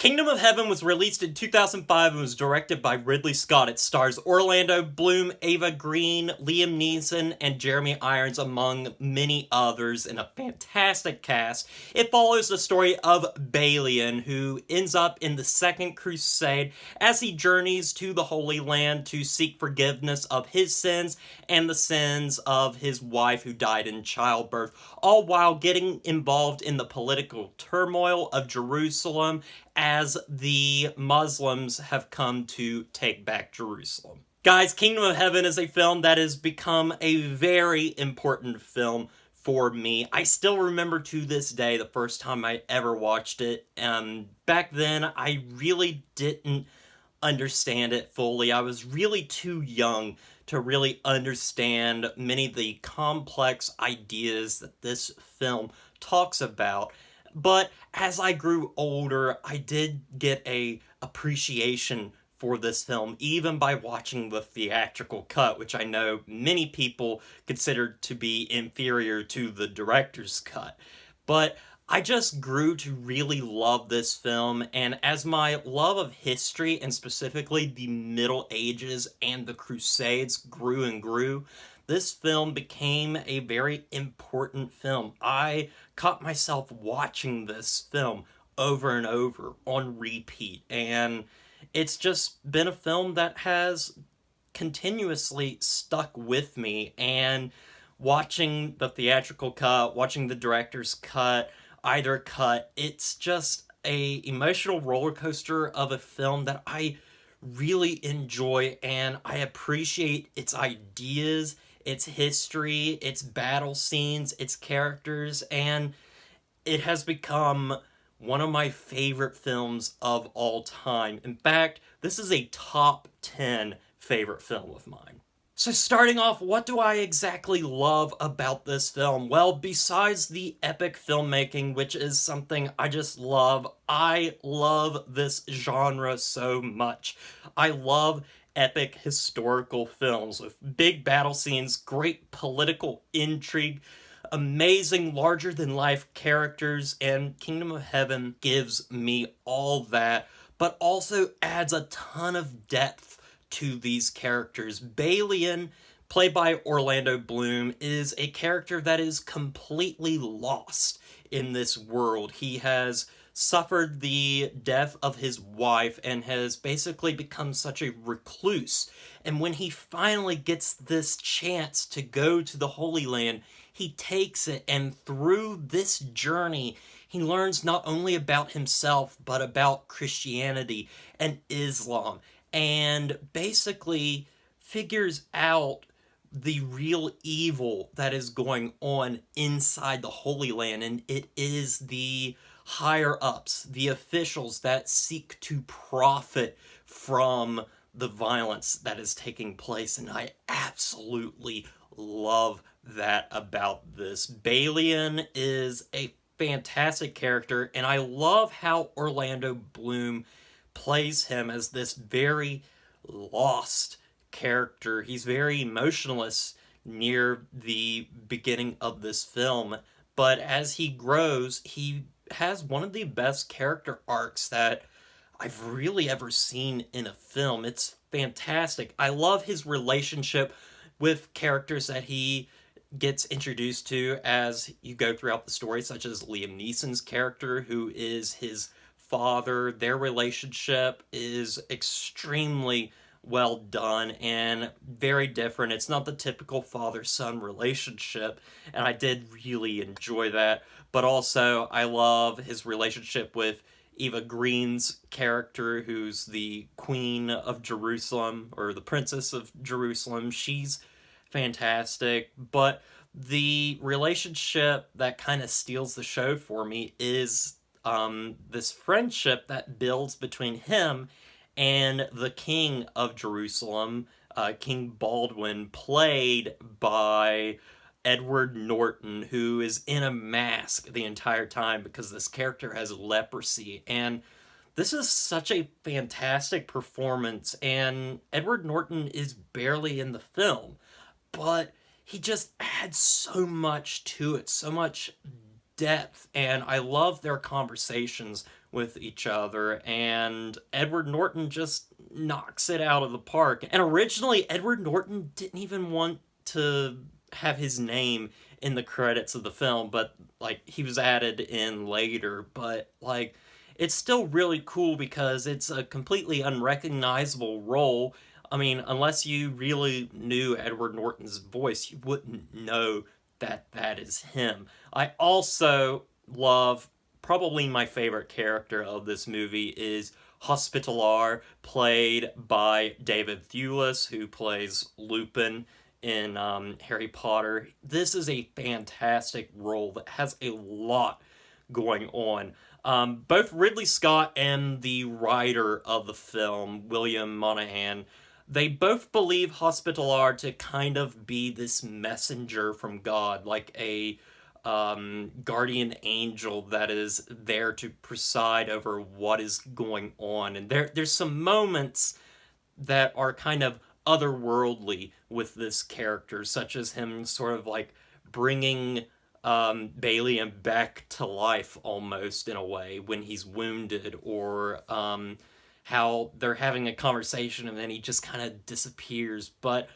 Kingdom of Heaven was released in 2005 and was directed by Ridley Scott. It stars Orlando Bloom, Ava Green, Liam Neeson, and Jeremy Irons, among many others, in a fantastic cast. It follows the story of Balian, who ends up in the Second Crusade as he journeys to the Holy Land to seek forgiveness of his sins and the sins of his wife who died in childbirth, all while getting involved in the political turmoil of Jerusalem as the Muslims have come to take back Jerusalem. Guys, Kingdom of Heaven is a film that has become a very important film for me. I still remember to this day the first time I ever watched it. Back then, I really didn't understand it fully. I was really too young to really understand many of the complex ideas that this film talks about. But as I grew older, I did get a appreciation for this film, even by watching the theatrical cut, which I know many people consider to be inferior to the director's cut. But I just grew to really love this film, and as my love of history, and specifically the Middle Ages and the Crusades, grew and grew, this film became a very important film. I caught myself watching this film over and over on repeat, and it's just been a film that has continuously stuck with me. And watching the theatrical cut, watching the director's cut, either cut, it's just a emotional roller coaster of a film that I really enjoy, and I appreciate its ideas, its history, its battle scenes, its characters, and it has become one of my favorite films of all time. In fact, this is a top 10 favorite film of mine. So starting off, what do I exactly love about this film? Well, besides the epic filmmaking, which is something I just love, I love this genre so much. I love epic historical films with big battle scenes, great political intrigue, amazing larger-than-life characters, and Kingdom of Heaven gives me all that, but also adds a ton of depth to these characters. Balian, played by Orlando Bloom, is a character that is completely lost in this world. He has suffered the death of his wife and has basically become such a recluse. And when he finally gets this chance to go to the Holy Land, he takes it, and through this journey, he learns not only about himself, but about Christianity and Islam, and basically figures out the real evil that is going on inside the Holy Land, and it is the higher-ups, the officials that seek to profit from the violence that is taking place, and I absolutely love that about this. Balian is a fantastic character, and I love how Orlando Bloom plays him as this very lost character. He's very emotionless near the beginning of this film, but as he grows, he has one of the best character arcs that I've really ever seen in a film. It's fantastic. I love his relationship with characters that he gets introduced to as you go throughout the story, such as Liam Neeson's character, who is his father. Their relationship is extremely well done and very different. It's not the typical father-son relationship, and I did really enjoy that. But also, I love his relationship with Eva Green's character, who's the Queen of Jerusalem, or the Princess of Jerusalem. She's fantastic, but the relationship that kind of steals the show for me is this friendship that builds between him and the King of Jerusalem, King Baldwin, played by Edward Norton, who is in a mask the entire time because this character has leprosy, and this is such a fantastic performance, and Edward Norton is barely in the film, but he just adds so much to it, so much depth, and I love their conversations with each other, and Edward Norton just knocks it out of the park. And originally, Edward Norton didn't even want to have his name in the credits of the film, but like he was added in later. But like it's still really cool because it's a completely unrecognizable role. I mean, unless you really knew Edward Norton's voice, you wouldn't know that that is him. I also love, probably my favorite character of this movie is Hospitaller, played by David Thewlis, who plays Lupin in Harry Potter. This is a fantastic role that has a lot going on. Both Ridley Scott and the writer of the film, William Monahan, they both believe Hospitaller to kind of be this messenger from God, like a guardian angel that is there to preside over what is going on. And there's some moments that are kind of otherworldly with this character, such as him sort of like bringing Balian back to life almost in a way when he's wounded, or how they're having a conversation and then he just kind of disappears. But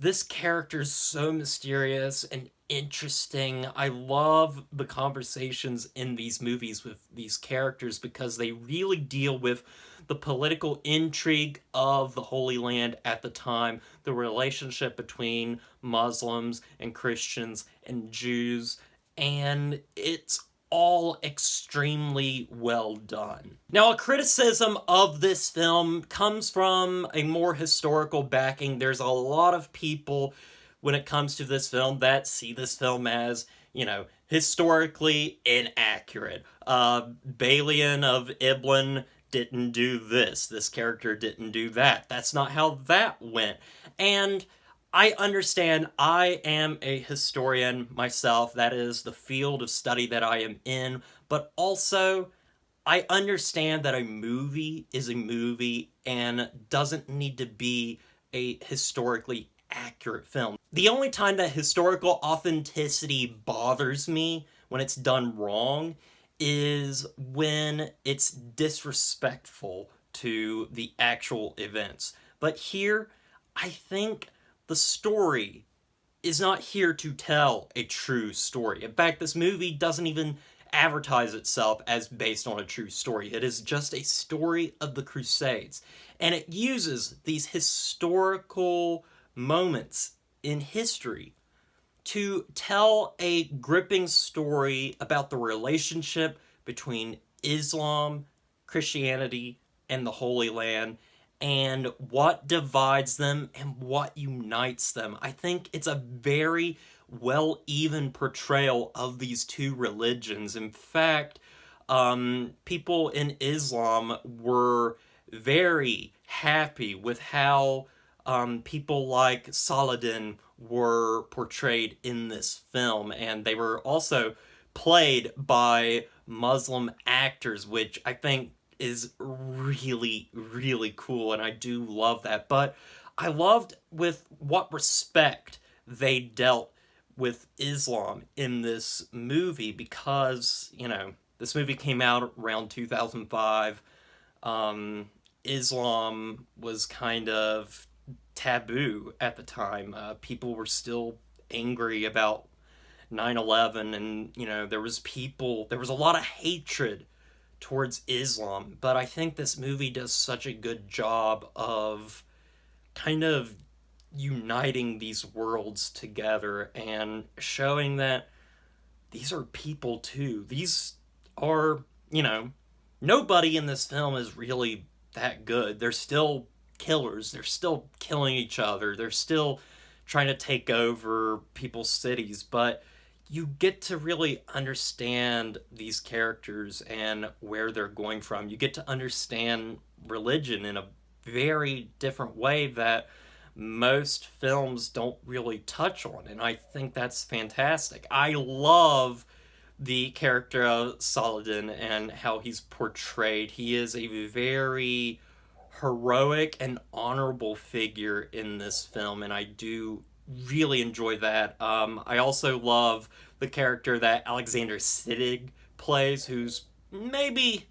this character is so mysterious and interesting. I love the conversations in these movies with these characters because they really deal with the political intrigue of the Holy Land at the time, the relationship between Muslims and Christians and Jews, and it's all extremely well done. Now, a criticism of this film comes from a more historical backing. There's a lot of people, when it comes to this film, that see this film as, you know, historically inaccurate. Balian of Iblan didn't do this. This character didn't do that. That's not how that went. And I understand. I am a historian myself. That is the field of study that I am in. But also, I understand that a movie is a movie and doesn't need to be a historically accurate film. The only time that historical authenticity bothers me when it's done wrong is when it's disrespectful to the actual events. But here, I think the story is not here to tell a true story. In fact, this movie doesn't even advertise itself as based on a true story. It is just a story of the Crusades. And it uses these historical moments in history to tell a gripping story about the relationship between Islam, Christianity, and the Holy Land, and what divides them and what unites them. I think it's a very well-even portrayal of these two religions. In fact, people in Islam were very happy with how people like Saladin were portrayed in this film, and they were also played by Muslim actors, which I think is really, really cool, and I do love that. But I loved with what respect they dealt with Islam in this movie because, you know, this movie came out around 2005. Islam was kind of taboo at the time. People were still angry about 9/11, and, you know, there was a lot of hatred towards Islam, but I think this movie does such a good job of kind of uniting these worlds together and showing that these are people too. These are, you know, nobody in this film is really that good. They're still killers. They're still killing each other. They're still trying to take over people's cities, but you get to really understand these characters and where they're going from. You get to understand religion in a very different way that most films don't really touch on, and I think that's fantastic. I love the character of Saladin and how he's portrayed. He is a very heroic and honorable figure in this film, and I do really enjoy that. I also love the character that Alexander Siddig plays, who's maybe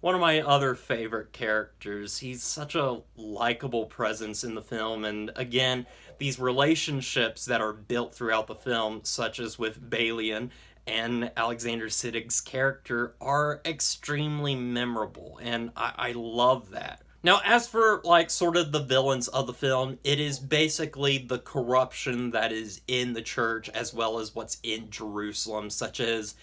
one of my other favorite characters. He's such a likable presence in the film, and again, these relationships that are built throughout the film, such as with Balian and Alexander Siddig's character, are extremely memorable, and I love that. Now, as for, like, sort of the villains of the film, it is basically the corruption that is in the church as well as what's in Jerusalem, such as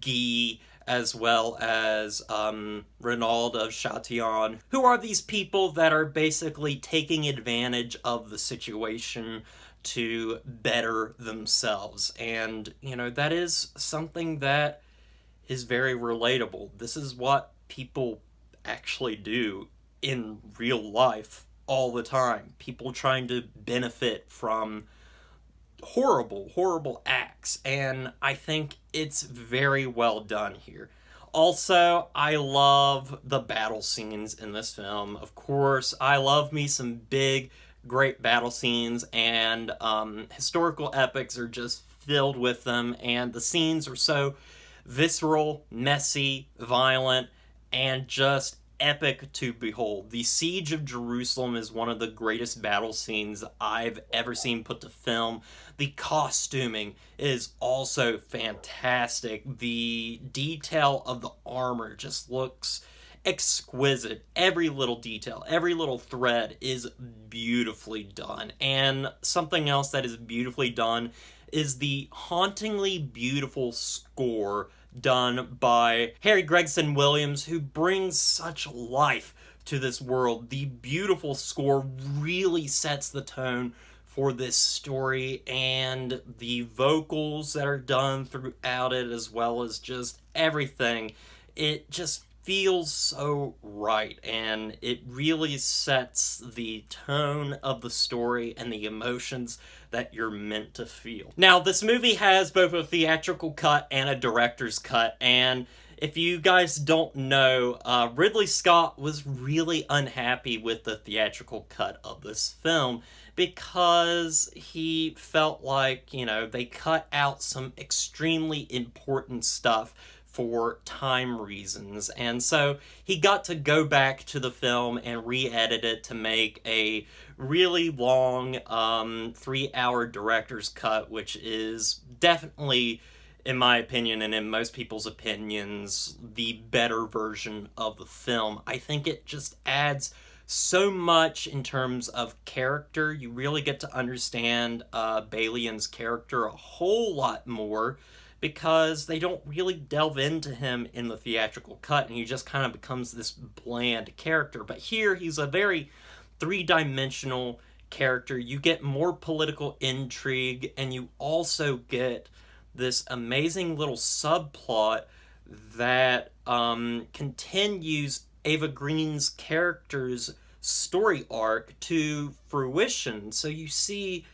Guy, as well as Renaud of Chatillon, who are these people that are basically taking advantage of the situation to better themselves. And, you know, that is something that is very relatable. This is what people actually do in real life all the time. People trying to benefit from horrible acts, and I think it's very well done here. Also, I love the battle scenes in this film. Of course, I love me some big, great battle scenes, and historical epics are just filled with them, and the scenes are so visceral, messy, violent, and just epic to behold. The Siege of Jerusalem is one of the greatest battle scenes I've ever seen put to film. The costuming is also fantastic. The detail of the armor just looks exquisite. Every little detail, every little thread is beautifully done. And something else that is beautifully done is the hauntingly beautiful score done by Harry Gregson Williams, who brings such life to this world. The beautiful score really sets the tone for this story, and the vocals that are done throughout it, as well as just everything, it just feels so right, and it really sets the tone of the story and the emotions that you're meant to feel. Now, this movie has both a theatrical cut and a director's cut, and if you guys don't know, Ridley Scott was really unhappy with the theatrical cut of this film because he felt like, you know, they cut out some extremely important stuff for time reasons. And so he got to go back to the film and re-edit it to make a really long 3-hour director's cut, which is definitely, in my opinion and in most people's opinions, the better version of the film. I think it just adds so much in terms of character. You really get to understand Balian's character a whole lot more, because they don't really delve into him in the theatrical cut, and he just kind of becomes this bland character. But here, he's a very three-dimensional character. You get more political intrigue, and you also get this amazing little subplot that continues Ava Green's character's story arc to fruition. So you see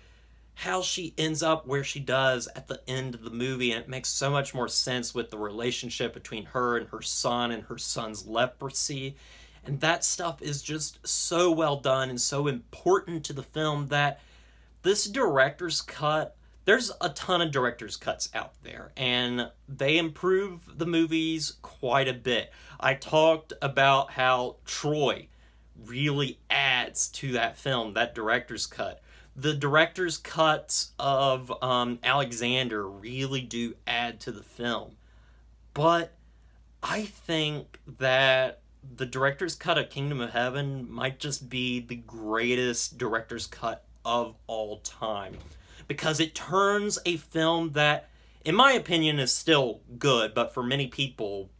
how she ends up where she does at the end of the movie, and it makes so much more sense with the relationship between her and her son's leprosy. And that stuff is just so well done and so important to the film that this director's cut, there's a ton of director's cuts out there, and they improve the movies quite a bit. I talked about how Troy really adds to that film, that director's cut. The director's cuts of Alexander really do add to the film. But I think that the director's cut of Kingdom of Heaven might just be the greatest director's cut of all time, because it turns a film that, in my opinion, is still good, but for many people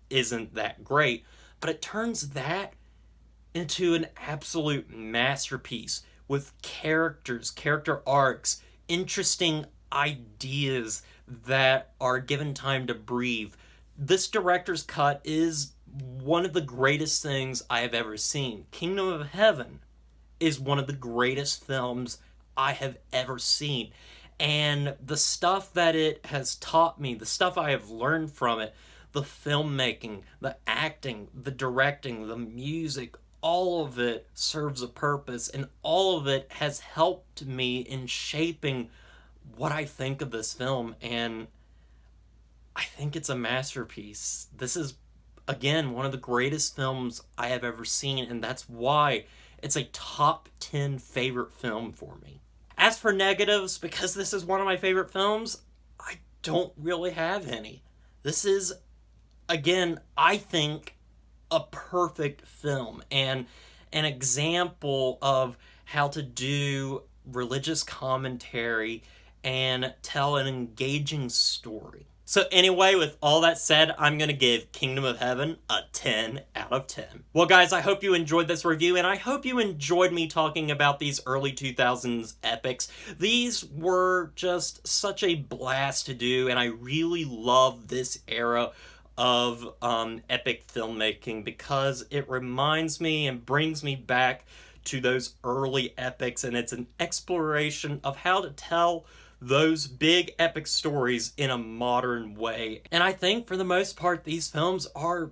isn't that great, but it turns that into an absolute masterpiece with characters, character arcs, interesting ideas that are given time to breathe. This director's cut is one of the greatest things I have ever seen. Kingdom of Heaven is one of the greatest films I have ever seen. And the stuff that it has taught me, the stuff I have learned from it, the filmmaking, the acting, the directing, the music, all of it serves a purpose, and all of it has helped me in shaping what I think of this film, and I think it's a masterpiece. This is again, one of the greatest films I have ever seen, and that's why it's a top 10 favorite film for me. As for negatives, because this is one of my favorite films, I don't really have any. This is, again, I think, a perfect film and an example of how to do religious commentary and tell an engaging story. So anyway, with all that said, I'm going to give Kingdom of Heaven a 10 out of 10. Well, guys, I hope you enjoyed this review, and I hope you enjoyed me talking about these early 2000s epics. These were just such a blast to do, and I really love this era of epic filmmaking because it reminds me and brings me back to those early epics, and it's an exploration of how to tell those big epic stories in a modern way. And I think for the most part these films are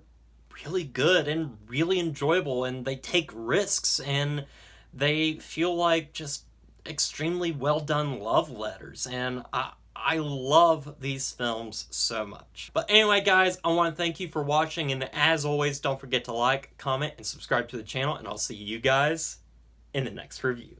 really good and really enjoyable, and they take risks, and they feel like just extremely well done love letters, and I love these films so much. But anyway, guys, I want to thank you for watching, and as always, don't forget to like, comment, and subscribe to the channel, and I'll see you guys in the next review.